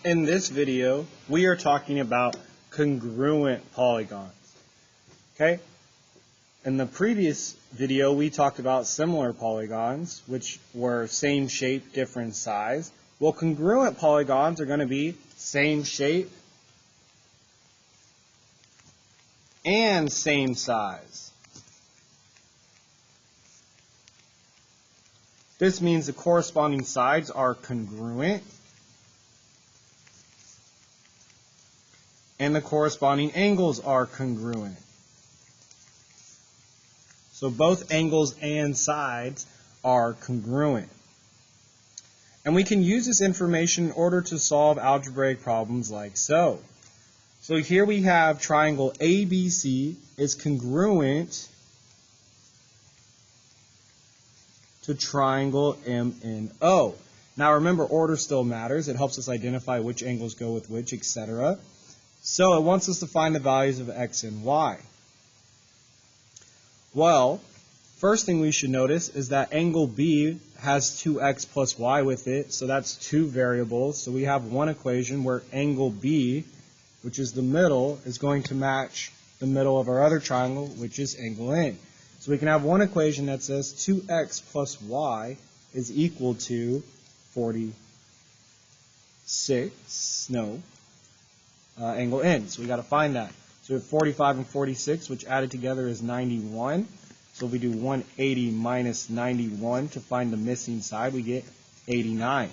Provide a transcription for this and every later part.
In this video, we are talking about congruent polygons. Okay? In the previous video, we talked about similar polygons, which were same shape, different size. Well, congruent polygons are going to be same shape and same size. This means the corresponding sides are congruent and the corresponding angles are congruent. So both angles and sides are congruent. And we can use this information in order to solve algebraic problems like so. So here we have triangle ABC is congruent to triangle MNO. Now remember, order still matters. It helps us identify which angles go with which, etc. So it wants us to find the values of x and y. Well, first thing we should notice is that angle B has 2x plus y with it, so that's two variables. So we have one equation where angle B, which is the middle, is going to match the middle of our other triangle, which is angle N. So we can have one equation that says 2x plus y is equal to 46, angle N. So we got to find that. So we have 45 and 46, which added together is 91. So if we do 180 minus 91 to find the missing side, we get 89.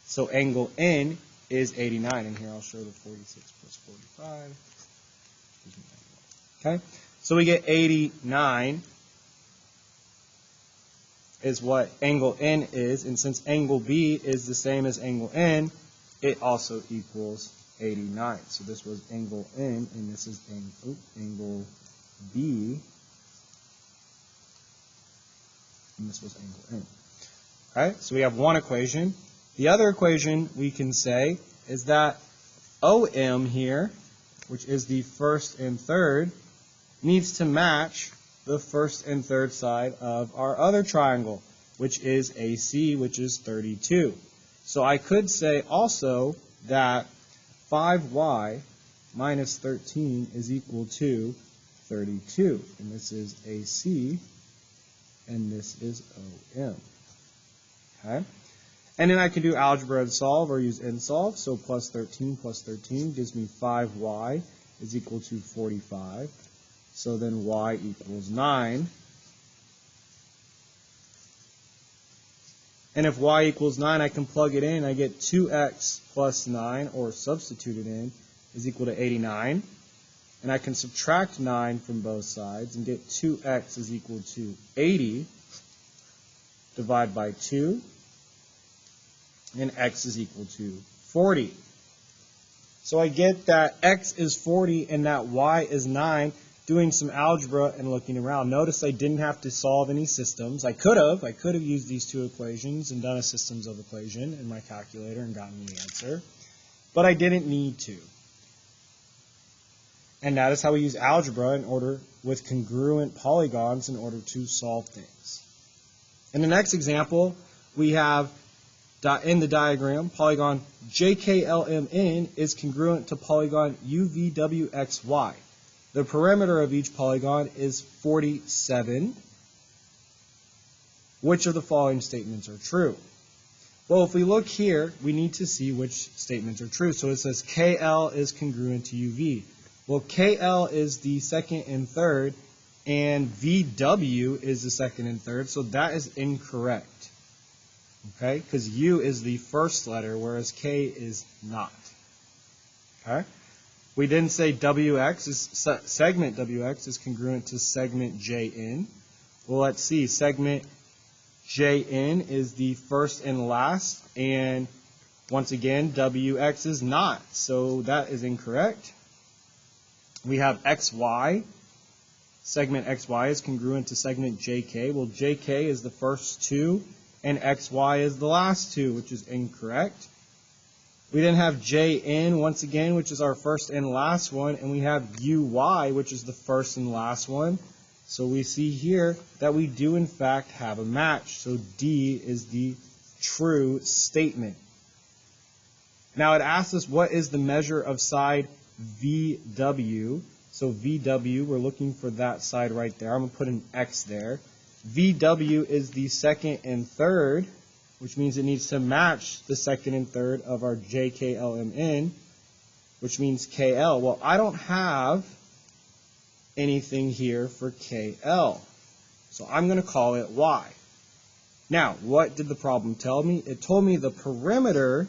So angle N is 89. And here I'll show the 46 plus 45. Okay? So we get 89 is what angle N is. And since angle B is the same as angle N, it also equals 89. So this was angle N, and this is angle B, and this was angle N. Okay, so we have one equation. The other equation we can say is that OM here, which is the first and third, needs to match the first and third side of our other triangle, which is AC, which is 32. So I could say also that 5y minus 13 is equal to 32. And this is AC, and this is OM. Okay? And then I can do algebra and solve or use nsolve. So plus 13 gives me 5y is equal to 45. So then y equals 9. And if y equals 9, I can plug it in. I get 2x plus 9, or substitute it in, is equal to 89. And I can subtract 9 from both sides and get 2x is equal to 80. Divide by 2. And x is equal to 40. So I get that x is 40 and that y is 9. Doing some algebra and looking around. Notice I didn't have to solve any systems. I could have used these two equations and done a systems of equation in my calculator and gotten the answer. But I didn't need to. And that is how we use algebra with congruent polygons in order to solve things. In the next example, we have in the diagram, polygon JKLMN is congruent to polygon UVWXY. The perimeter of each polygon is 47. Which of the following statements are true? Well, if we look here, we need to see which statements are true. So it says KL is congruent to UV. Well, KL is the second and third, and VW is the second and third, so that is incorrect. Okay? Because U is the first letter, whereas K is not. Okay? We didn't say segment WX is congruent to segment JN. Well, let's see. Segment JN is the first and last, and once again, WX is not. So that is incorrect. We have XY. Segment XY is congruent to segment JK. Well, JK is the first two, and XY is the last two, which is incorrect. We then have JN, once again, which is our first and last one, and we have UY, which is the first and last one. So we see here that we do, in fact, have a match. So D is the true statement. Now it asks us what is the measure of side VW. So VW, we're looking for that side right there. I'm going to put an X there. VW is the second and third, which means it needs to match the second and third of our JKLMN, which means KL. Well, I don't have anything here for KL, so I'm going to call it Y. Now, what did the problem tell me? It told me the perimeter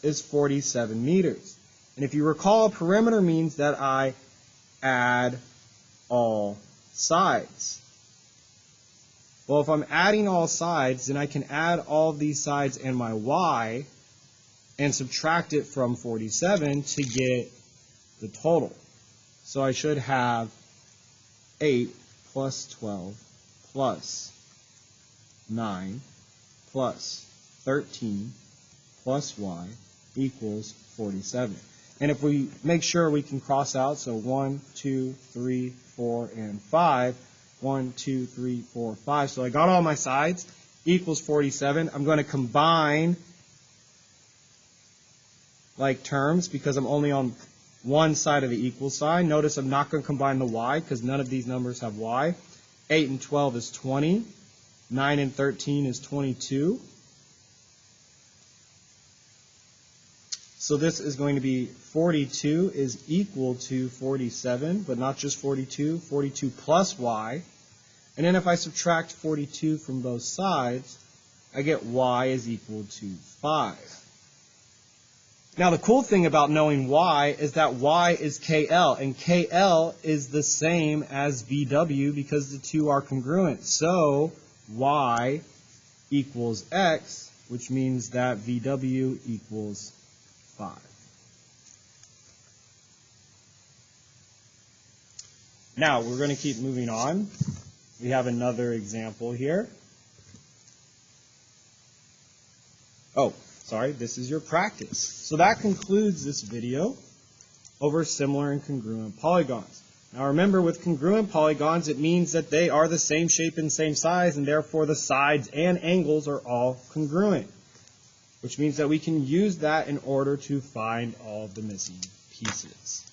is 47 meters. And if you recall, perimeter means that I add all sides. Well, if I'm adding all sides, then I can add all of these sides and my Y and subtract it from 47 to get the total. So I should have 8 plus 12 plus 9 plus 13 plus Y equals 47. And if we make sure we can cross out, so 1, 2, 3, 4, and 5, 1, 2, 3, 4, 5. So I got all my sides, equals 47. I'm going to combine like terms because I'm only on one side of the equal sign. Notice I'm not going to combine the Y because none of these numbers have Y. 8 and 12 is 20. 9 and 13 is 22. So this is going to be 42 is equal to 47, but not just 42, 42 plus Y. And then if I subtract 42 from both sides, I get Y is equal to 5. Now the cool thing about knowing Y is that Y is KL, and KL is the same as VW because the two are congruent. So Y equals X, which means that VW equals 5. Now we're going to keep moving on. We have another example here. Oh, sorry, this is your practice. So that concludes this video over similar and congruent polygons. Now remember, with congruent polygons, it means that they are the same shape and same size, and therefore the sides and angles are all congruent, which means that we can use that in order to find all of the missing pieces.